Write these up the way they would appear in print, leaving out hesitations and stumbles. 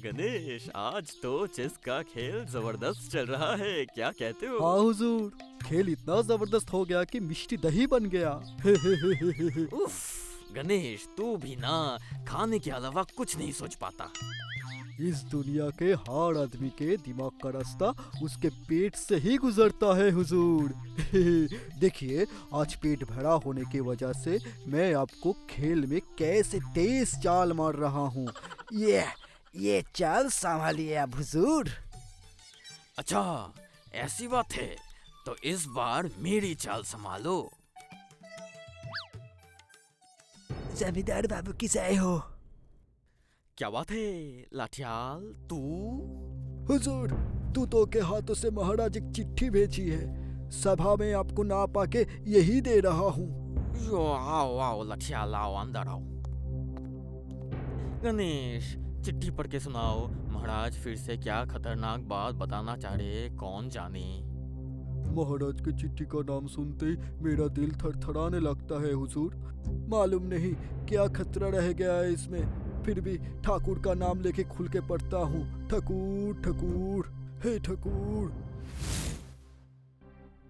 गणेश, आज तो चेस का खेल जबरदस्त चल रहा है, क्या कहते हो? हाँ हुजूर, खेल इतना जबरदस्त हो गया कि मिष्टी दही बन गया। उफ, गणेश तू भी ना खाने के अलावा कुछ नहीं सोच पाता। इस दुनिया के हर आदमी के दिमाग का रास्ता उसके पेट से ही गुजरता है हुजूर। देखिए, आज पेट भरा होने की वजह से मैं आपको खेल में कैसे तेज चाल मार रहा हूँ। ये चाल संभालिए आप हुजूर। अच्छा, ऐसी बात है, तो इस बार मेरी चाल संभालो। जमींदार बाबू किस आए हो? क्या बात है लाठियाल, तू? हुजूर, दूतों के हाथों से महाराज एक चिट्ठी भेजी है। सभा में आपको ना पाके यही दे रहा हूँ। यो आओ आओ लाठियाल, आओ अंदर आओ। गणेश, चिट्ठी पढ़ के सुनाओ। महाराज फिर से क्या खतरनाक बात बताना चाह रहे, कौन जाने। महाराज की चिट्ठी का नाम सुनते ही मेरा दिल थरथराने लगता है हुजूर। मालूम नहीं क्या खतरा रह गया है इसमें, फिर भी ठाकुर का नाम लेके खुल के पढ़ता हूँ। ठकुर ठकुर, हे ठकुर।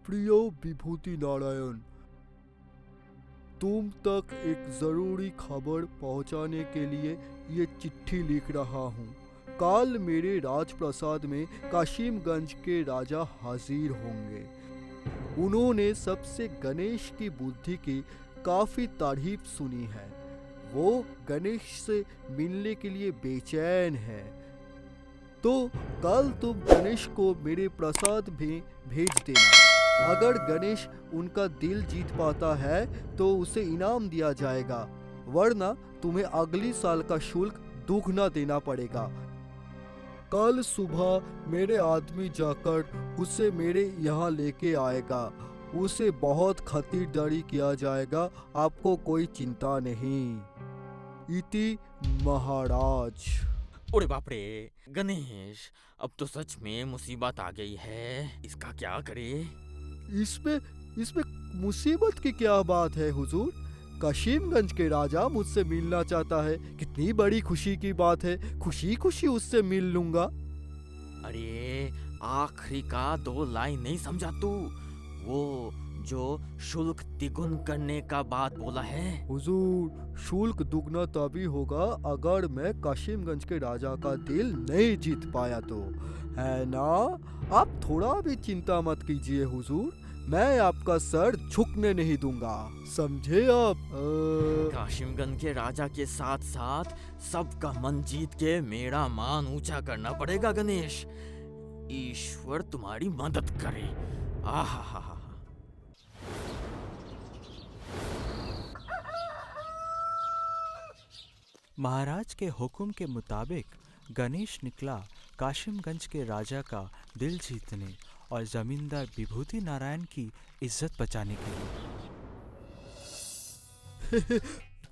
प्रियो विभूति नारायण, तुम तक एक जरूरी खबर पहुंचाने के लिए ये चिट्ठी लिख रहा हूँ। काल मेरे राजप्रसाद में काशिमगंज के राजा हाजिर होंगे। उन्होंने सबसे गणेश की बुद्धि की काफी तारीफ सुनी है। वो गणेश से मिलने के लिए बेचैन है। तो कल तुम गणेश को मेरे प्रसाद में भेज देना। अगर गणेश उनका दिल जीत पाता है तो उसे इनाम दिया जाएगा, वरना तुम्हें अगली साल का शुल्क दुगना देना पड़ेगा। कल सुबह मेरे आदमी जाकर उसे मेरे यहाँ लेके आएगा। उसे बहुत खातिरदारी किया जाएगा, आपको कोई चिंता नहीं। इति महाराज। ओरे बाप रे गणेश, अब तो सच में मुसीबत आ गई है, इसका क्या करे? इसमें मुसीबत की क्या बात है हुजूर? काशिमगंज के राजा मुझसे मिलना चाहता है, कितनी बड़ी खुशी की बात है। खुशी खुशी उससे मिल लूंगा। अरे आखिरी का 2 लाइन नहीं समझा तू? वो जो शुल्क द्विगुन करने का बात बोला है। हुजूर, शुल्क दुगना तभी होगा अगर मैं काशिमगंज के राजा का दिल नहीं जीत पाया तो, है ना? आप थोड़ा भी चिंता मत कीजिए हुजूर, मैं आपका सर झुकने नहीं दूंगा, समझे आप? काशिमगंज के राजा के साथ साथ सबका मन जीत के मेरा मान ऊंचा करना पड़ेगा गणेश। ईश्वर तुम्हारी मदद करे। आहा। महाराज के हुक्म के मुताबिक गणेश निकला काशिमगंज के राजा का दिल जीतने और जमींदार विभूति नारायण की इज्जत बचाने के लिए।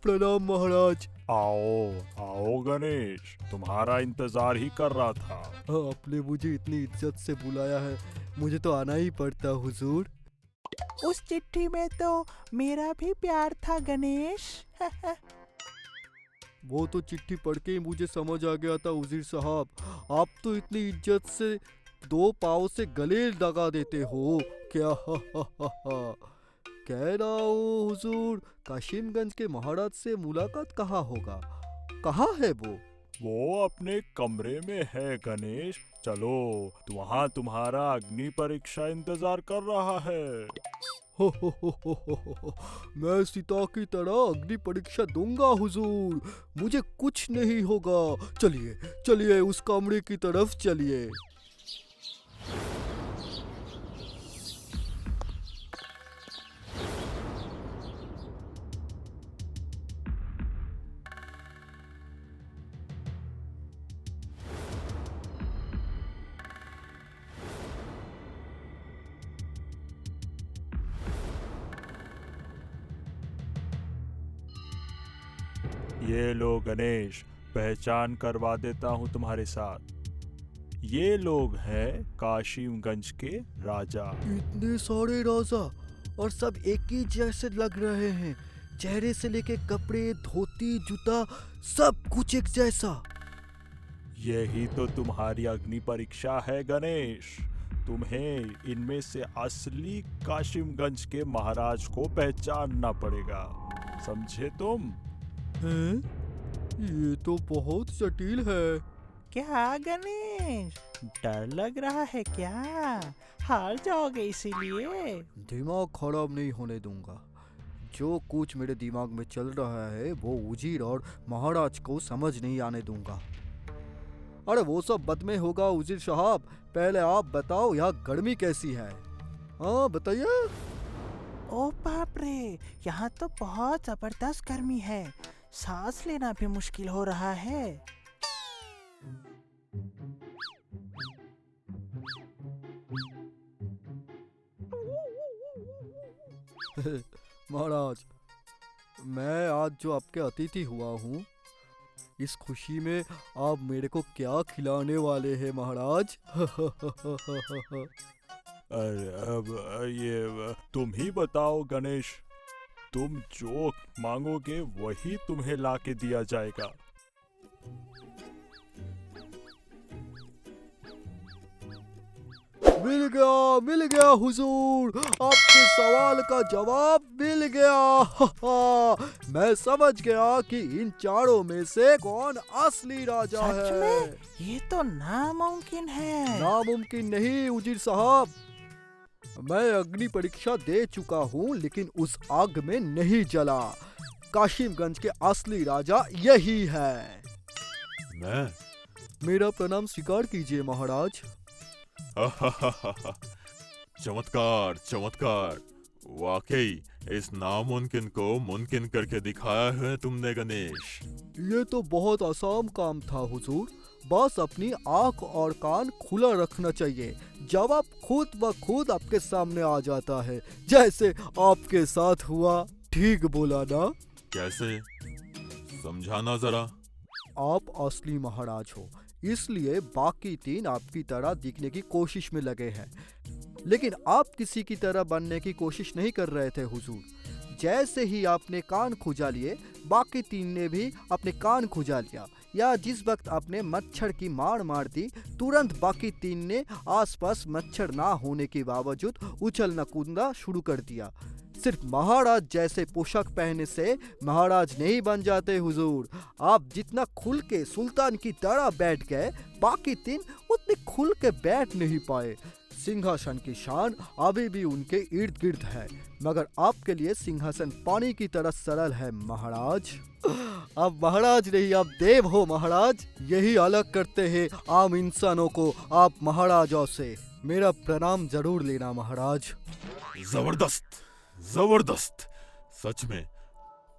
प्रणाम महाराज। आओ गणेश, तुम्हारा इंतजार ही कर रहा था। आपने मुझे इतनी इज्जत से बुलाया है, मुझे तो आना ही पड़ता हुजूर। उस चिट्ठी में तो मेरा भी प्यार था गणेश। वो तो चिट्ठी पढ़ के ही मुझे समझ आ गया था उजीर साहब, आप तो इतनी इज्जत से 2 पाँव से गले लगा देते हो क्या? कह रहा हूँ हुजूर, काशिमगंज के महाराज से मुलाकात कहाँ होगा? कहाँ है वो? वो अपने कमरे में है गणेश, चलो वहाँ तुम्हारा अग्नि परीक्षा इंतजार कर रहा है। हो, मैं सीता की तरह अग्नि परीक्षा दूंगा हुजूर, मुझे कुछ नहीं होगा। चलिए उस कमरे की तरफ चलिए। ये लो गणेश, पहचान करवा देता हूँ तुम्हारे साथ। ये लोग हैं काशिमगंज के राजा। इतने सारे राजा और सब एक ही जैसे लग रहे हैं, चेहरे से लेके कपड़े, धोती, जूता, सब कुछ एक जैसा। यही तो तुम्हारी अग्नि परीक्षा है गणेश। तुम्हें इनमें से असली काशिमगंज के महाराज को पहचानना पड़ेगा, समझे तुम? हैं? ये तो बहुत जटिल है। क्या गणेश, डर लग रहा है क्या? हार जाओगे इसीलिए? दिमाग खराब नहीं होने दूंगा। जो कुछ मेरे दिमाग में चल रहा है वो उजीर और महाराज को समझ नहीं आने दूंगा। अरे वो सब बाद में होगा उजीर साहब, पहले आप बताओ यहाँ गर्मी कैसी है? हाँ बताइए। ओ बाप रे, यहाँ तो बहुत जबरदस्त गर्मी है, सांस लेना भी मुश्किल हो रहा है। महाराज, मैं आज जो आपके अतिथि हुआ हूँ, इस खुशी में आप मेरे को क्या खिलाने वाले हैं महाराज? अरे अब ये तुम ही बताओ गणेश, तुम जो मांगोगे वही तुम्हें लाके दिया जाएगा। मिल गया हुजूर, आपके सवाल का जवाब मिल गया। मैं समझ गया कि इन चारों में से कौन असली राजा सच है। में? ये तो नामुमकिन है। नामुमकिन नहीं उजीर साहब, मैं अग्नि परीक्षा दे चुका हूँ लेकिन उस आग में नहीं जला। काशिमगंज के असली राजा यही है। मैं मेरा प्रणाम स्वीकार कीजिए महाराज। चमत्कार चमत्कार, वाकई इस नामुमकिन को मुमकिन करके दिखाया है तुमने गणेश। ये तो बहुत आसान काम था हुजूर, बस अपनी आंख और कान खुला रखना चाहिए। जवाब खुद ब खुद आपके सामने आ जाता है, जैसे आपके साथ हुआ। ठीक बोला ना? कैसे, समझाना जरा। आप असली महाराज हो, इसलिए बाकी तीन आपकी तरह दिखने की कोशिश में लगे हैं, लेकिन आप किसी की तरह बनने की कोशिश नहीं कर रहे थे हुजूर। जैसे ही आपने कान खुजा लिए, बाकी तीन ने भी अपने कान खुजा लिया, या जिस वक्त आपने मच्छर की मार दी, तुरंत बाकी तीन ने आसपास मच्छर ना होने के बावजूद उछलना कूदना शुरू कर दिया। सिर्फ महाराज जैसे पोशाक पहनने से महाराज नहीं बन जाते हुजूर। आप जितना खुल के सुल्तान की तरह बैठ गए, बाकी तीन उतने खुल के बैठ नहीं पाए। सिंहासन की शान अभी भी उनके इर्द गिर्द है, मगर आपके लिए सिंहासन पानी की तरह सरल है महाराज। आप महाराज नहीं, आप देव हो महाराज। यही अलग करते हैं आम इंसानों को आप महाराजों से। मेरा प्रणाम जरूर लेना महाराज। जबरदस्त जबरदस्त, सच में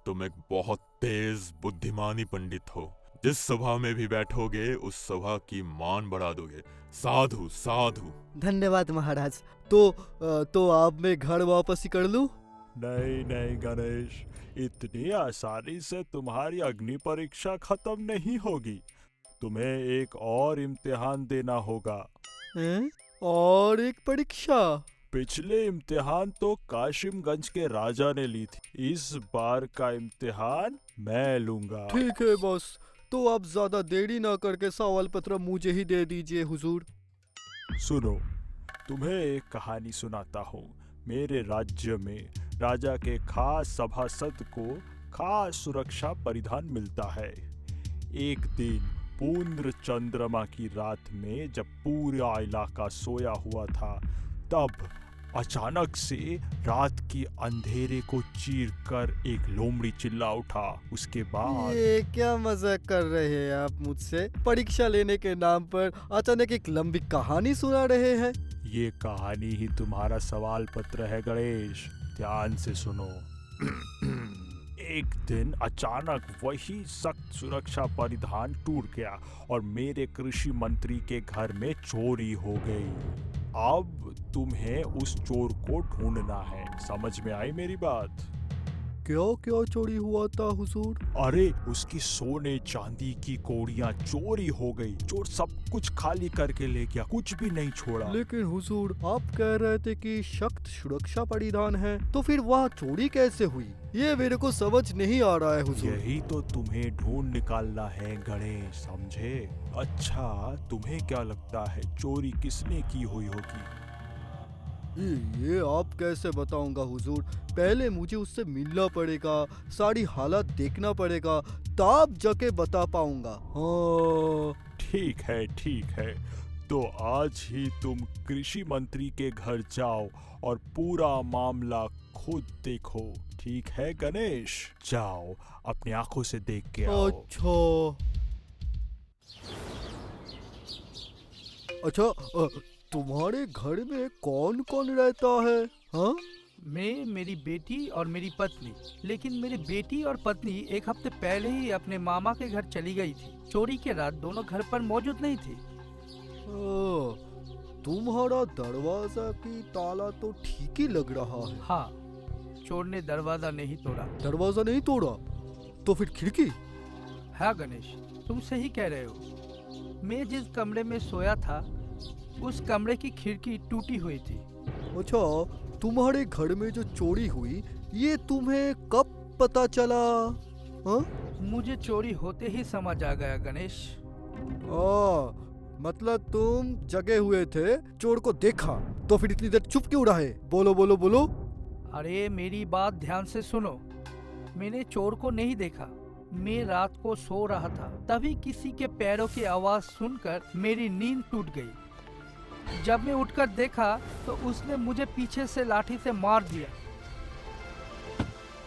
तुम एक बहुत तेज बुद्धिमानी पंडित हो। जिस सभा में भी बैठोगे उस सभा की मान बढ़ा दोगे। साधु साधु। धन्यवाद महाराज। तो आप मैं घर वापस ही कर लूं? नहीं नहीं गणेश, इतनी आसानी से तुम्हारी अग्नि परीक्षा खत्म नहीं होगी। तुम्हें एक और इम्तिहान देना होगा। हैं? और एक परीक्षा? पिछले इम्तिहान तो काशिमगंज के राजा ने ली थी, इस बार का इम्तिहान मैं लूंगा। ठीक है बॉस, तो आप ज्यादा देरी ना करके सवाल पत्र मुझे ही दे दीजिए हुजूर। सुनो, तुम्हें एक कहानी सुनाता हूँ। मेरे राज्य में राजा के खास सभासद को खास सुरक्षा परिधान मिलता है। एक दिन पूर्ण चंद्रमा की रात में जब पूरा इलाका सोया हुआ था, तब अचानक से रात की अंधेरे को चीरकर एक लोमड़ी चिल्ला उठा। उसके बाद ये क्या मजाक कर रहे हैं आप मुझसे? परीक्षा लेने के नाम पर अचानक एक लंबी कहानी सुना रहे हैं? ये कहानी ही तुम्हारा सवाल पत्र है गणेश, ध्यान से सुनो। एक दिन अचानक वही सख्त सुरक्षा परिधान टूट गया और मेरे कृषि मंत्री के घर में चोरी हो गई। अब तुम्हें उस चोर को ढूंढना है। समझ में आई मेरी बात? क्या क्या चोरी हुआ था हुजूर? अरे उसकी सोने चांदी की कौड़ियां चोरी हो गई। चोर सब कुछ खाली करके ले गया, कुछ भी नहीं छोड़ा। लेकिन हुजूर आप कह रहे थे कि सख्त सुरक्षा परिधान है, तो फिर वहाँ चोरी कैसे हुई? ये मेरे को समझ नहीं आ रहा है हुजूर। यही तो तुम्हें ढूंढ निकालना है गणेश, समझे? अच्छा तुम्हें क्या लगता है चोरी किसने की हुई होगी? ये आप कैसे बताऊंगा हुजूर? पहले मुझे उससे मिलना पड़ेगा, सारी हालत देखना पड़ेगा, तब जाके बता पाऊंगा। हाँ। ठीक है। तो आज ही तुम कृषि मंत्री के घर जाओ और पूरा मामला खुद देखो। ठीक है गणेश, जाओ अपनी आंखों से देख के आओ। अच्छा, तुम्हारे घर में कौन कौन रहता है? हाँ? मैं, मेरी बेटी और मेरी पत्नी। लेकिन मेरी बेटी और पत्नी एक हफ्ते पहले ही अपने मामा के घर चली गई थी। चोरी के रात दोनों घर पर मौजूद नहीं थी। तुम्हारा दरवाजा की ताला तो ठीक ही लग रहा है। हाँ, चोर ने दरवाजा नहीं तोड़ा। दरवाजा नहीं तोड़ा तो फिर खिड़की? हाँ गणेश, तुम सही कह रहे हो। मैं जिस कमरे में सोया था उस कमरे की खिड़की टूटी हुई थी। अच्छा, तुम्हारे घर में जो चोरी हुई ये तुम्हें कब पता चला? हाँ? मुझे चोरी होते ही समझ आ गया गणेश। मतलब तुम जगे हुए थे, चोर को देखा, तो फिर इतनी देर चुप क्यों रहे? बोलो बोलो बोलो। अरे मेरी बात ध्यान से सुनो। मैंने चोर को नहीं देखा। मैं रात को सो रहा था, तभी किसी के पैरों की आवाज सुनकर मेरी नींद टूट गई। जब मैं उठकर देखा तो उसने मुझे पीछे से लाठी से मार दिया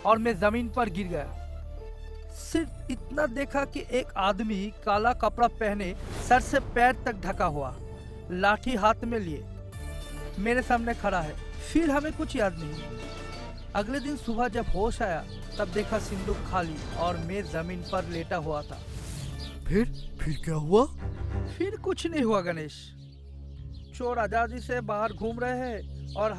और मैं जमीन पर गिर गया। सिर्फ इतना देखा कि एक आदमी काला कपड़ा पहने, सर से पैर तक ढका हुआ, लाठी हाथ में लिए मेरे सामने खड़ा है। फिर हमें कुछ याद नहीं। अगले दिन सुबह जब होश आया तब देखा सिंदूक खाली और मैं जमीन पर लेटा हुआ था। फिर क्या हुआ? फिर कुछ नहीं हुआ गणेश। चोर आजादी से बाहर घूम रहे हैं और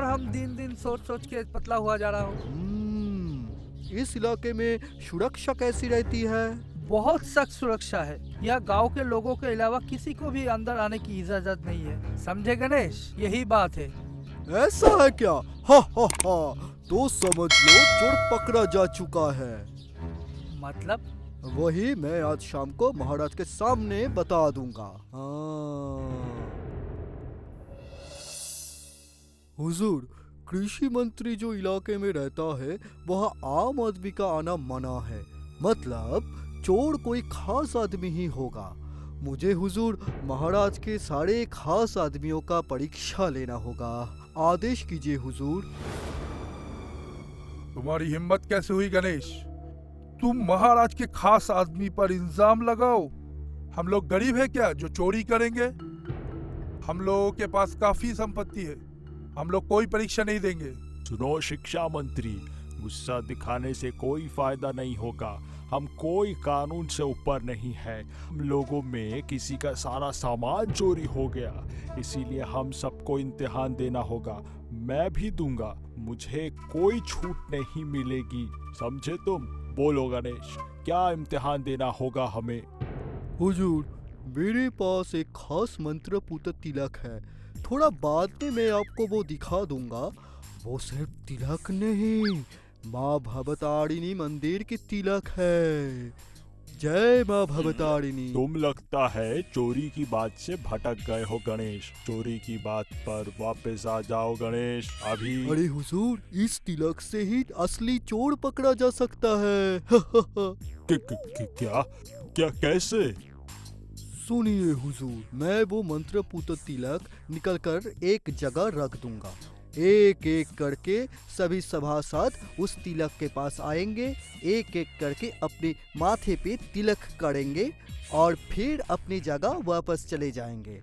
हम दिन दिन सोच सोच के पतला हुआ जा रहा हूँ। इस इलाके में सुरक्षा कैसी रहती है? बहुत सख्त सुरक्षा है। यह गांव के लोगों के अलावा किसी को भी अंदर आने की इजाजत नहीं है। समझे गणेश? यही बात है। ऐसा है क्या? हा हा हा, तो समझ लो चोर पकड़ा जा चुका है। मतलब? वही मैं आज शाम को महाराज के सामने बता दूंगा। हुजूर, कृषि मंत्री जो इलाके में रहता है वहाँ आम आदमी का आना मना है। मतलब चोर कोई खास आदमी ही होगा। मुझे हुजूर महाराज के सारे खास आदमियों का परीक्षा लेना होगा। आदेश कीजिए हुजूर। तुम्हारी हिम्मत कैसे हुई गणेश? तुम महाराज के खास आदमी पर इल्जाम लगाओ। हम लोग गरीब है क्या जो चोरी करेंगे? हम लोगों के पास काफी संपत्ति है। हम लोग कोई परीक्षा नहीं देंगे। सुनो शिक्षा मंत्री, गुस्सा दिखाने से कोई फायदा नहीं होगा। हम कोई कानून से ऊपर नहीं है। हम लोगों में किसी का सारा सामान चोरी हो गया, इसीलिए हम सबको इम्तिहान देना होगा। मैं भी दूंगा, मुझे कोई छूट नहीं मिलेगी। समझे तुम? बोलो गणेश, क्या इम्तिहान देना होगा हमें? हुजूर, मेरे पास एक खास मंत्रपूत तिलक है। थोड़ा बाद में मैं आपको वो दिखा दूंगा। वो सिर्फ तिलक नहीं, माँ भवतारिणी मंदिर की तिलक है। जय माँ भवतारिणी। तुम लगता है चोरी की बात से भटक गए हो गणेश। चोरी की बात पर वापस आ जाओ गणेश अभी। अरे हुजूर, इस तिलक से ही असली चोर पकड़ा जा सकता है। क्या क्या कैसे? सुनिए हुजूर, मैं वो मंत्रपूत तिलक निकलकर एक जगह रख दूंगा। एक एक करके सभी सभासद उस तिलक के पास आएंगे, एक एक करके अपने माथे पे तिलक करेंगे और फिर अपनी जगह वापस चले जाएंगे।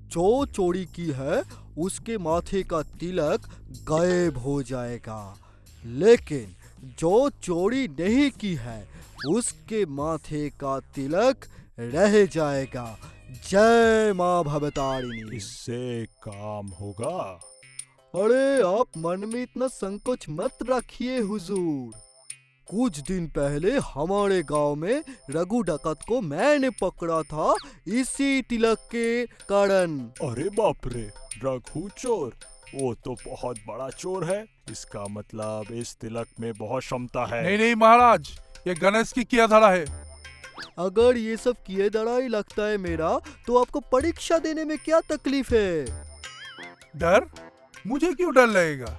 जो चोरी की है उसके माथे का तिलक गायब हो जाएगा, लेकिन जो चोरी नहीं की है उसके माथे का तिलक रह जाएगा। जय माँ भवतारिणी। इससे काम होगा? अरे आप मन में इतना संकोच मत रखिए हुजूर। कुछ दिन पहले हमारे गांव में रघु डकैत को मैंने पकड़ा था इसी तिलक के कारण। अरे बाप रे, रघु चोर? वो तो बहुत बड़ा चोर है। इसका मतलब इस तिलक में बहुत क्षमता है। नहीं नहीं महाराज, ये गणेश की किया धरा है। अगर ये सब किए धरा ही लगता है मेरा, तो आपको परीक्षा देने में क्या तकलीफ है? डर? मुझे क्यों डर लगेगा?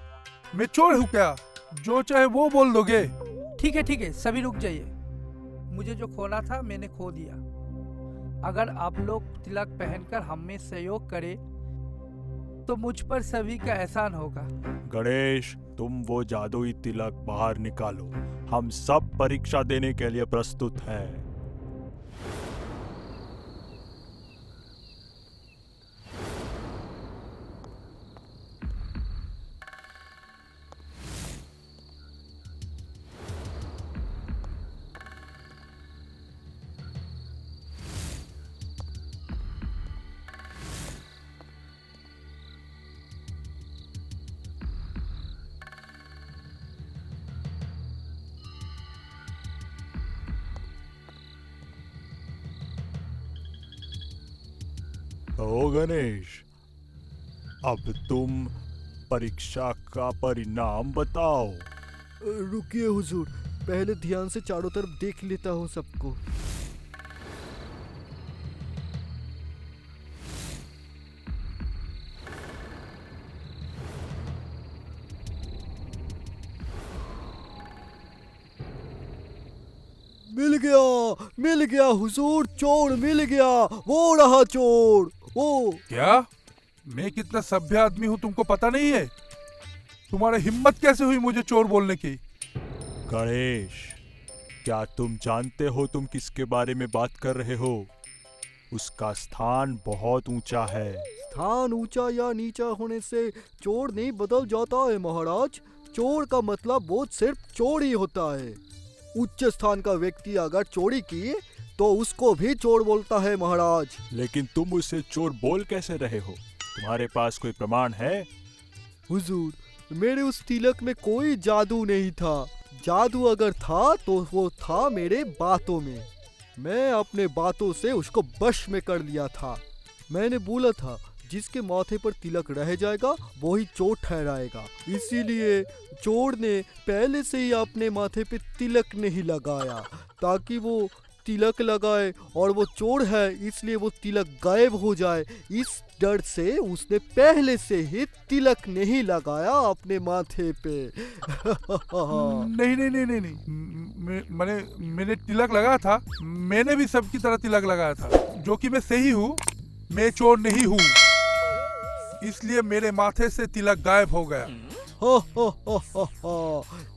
मैं चोर हूँ क्या? जो चाहे वो बोल दोगे। ठीक है, सभी रुक जाइए। मुझे जो खोना था मैंने खो दिया। अगर आप लोग तिलक पहनकर हमें सहयोग करें तो मुझ पर सभी का एहसान होगा। गणेश, तुम वो जादुई तिलक बाहर निकालो। हम सब परीक्षा देने के लिए प्रस्तुत हैं। ओ गणेश, अब तुम परीक्षा का परिणाम बताओ। रुकिए हुजूर, पहले ध्यान से चारों तरफ देख लेता हूँ सबको। मिल गया हुजूर, चोर मिल गया। वो रहा चोर। वो क्या? मैं कितना सभ्य आदमी हूँ तुमको पता नहीं है? तुम्हारी हिम्मत कैसे हुई मुझे चोर बोलने की? गणेश, क्या तुम जानते हो तुम किसके बारे में बात कर रहे हो? उसका स्थान बहुत ऊंचा है। स्थान ऊंचा या नीचा होने से चोर नहीं बदल जाता है महाराज। चोर का मतलब वो सिर्फ चोर ही होता है। उच्च स्थान का व्यक्ति अगर चोरी की तो उसको भी चोर बोलता है महाराज। लेकिन तुम उसे चोर बोल कैसे रहे हो? तुम्हारे पास कोई प्रमाण है? हुजूर, मेरे उस तिलक में कोई जादू नहीं था। जादू अगर था तो वो था मेरे बातों में। मैं अपने बातों से उसको वश में कर लिया था। मैंने बोला था जिसके माथे पर तिलक रह जाएगा वही चोर ठहराएगा। इसीलिए चोर ने पहले से ही अपने माथे पे तिलक नहीं लगाया, ताकि वो तिलक लगाए और वो चोर है इसलिए वो तिलक गायब हो जाए। इस डर से उसने पहले से ही तिलक नहीं लगाया अपने माथे पे। नहीं, मैंने तिलक लगाया था। मैंने भी सबकी तरह तिलक लगाया था, जो कि मैं सही हूँ। मैं चोर नहीं हूँ, इसलिए मेरे माथे से तिलक गायब हो गया।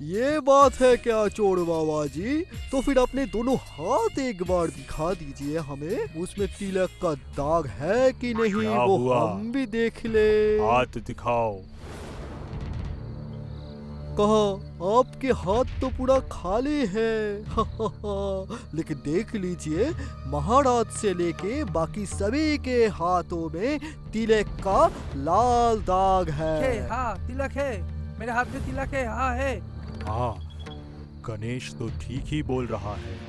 ये बात है क्या चोर बाबा जी? तो फिर अपने दोनों हाथ एक बार दिखा दीजिए हमें। उसमें तिलक का दाग है कि नहीं वो हुआ? हम भी देख ले। हाथ दिखाओ। कहा आपके हाथ तो पूरा खाली है। लेकिन देख लीजिए, महाराज से लेके बाकी सभी के हाथों में तिलक का लाल दाग है। हाँ, तिलक है, मेरे हाथ में तिलक है। हाँ, गणेश तो ठीक ही बोल रहा है।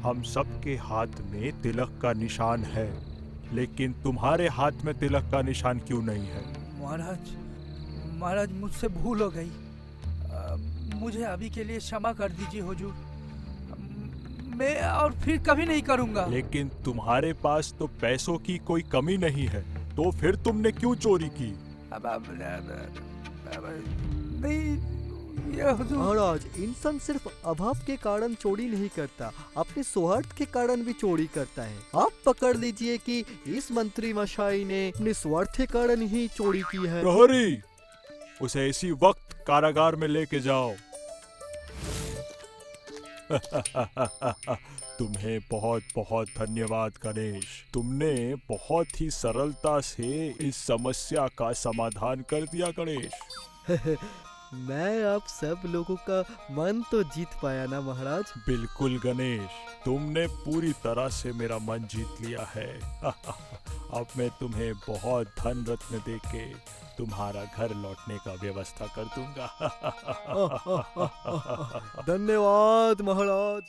हम सबके हाथ में तिलक का निशान है, लेकिन तुम्हारे हाथ में तिलक का निशान क्यों नहीं है? महाराज मुझसे भूल हो गई। मुझे अभी के लिए क्षमा कर दीजिए हुजूर। मैं और फिर कभी नहीं करूंगा। लेकिन तुम्हारे पास तो पैसों की कोई कमी नहीं है, तो फिर तुमने क्यों चोरी की? नहीं ये हुजूर। महाराज, इंसान सिर्फ अभाव के कारण चोरी नहीं करता, अपने स्वार्थ के कारण भी चोरी करता है। आप पकड़ लीजिए कि इस मंत्री मशाई ने अपने स्वार्थ के कारण ही चोरी की है। प्रहरी, उसे इसी वक्त कारागार में लेके जाओ। तुम्हें बहुत बहुत धन्यवाद गणेश। तुमने बहुत ही सरलता से इस समस्या का समाधान कर दिया गणेश। मैं आप सब लोगों का मन तो जीत पाया ना महाराज। बिल्कुल गणेश, तुमने पूरी तरह से मेरा मन जीत लिया है। अब मैं तुम्हें बहुत धन रत्न देके तुम्हारा घर लौटने का व्यवस्था कर दूंगा। धन्यवाद महाराज।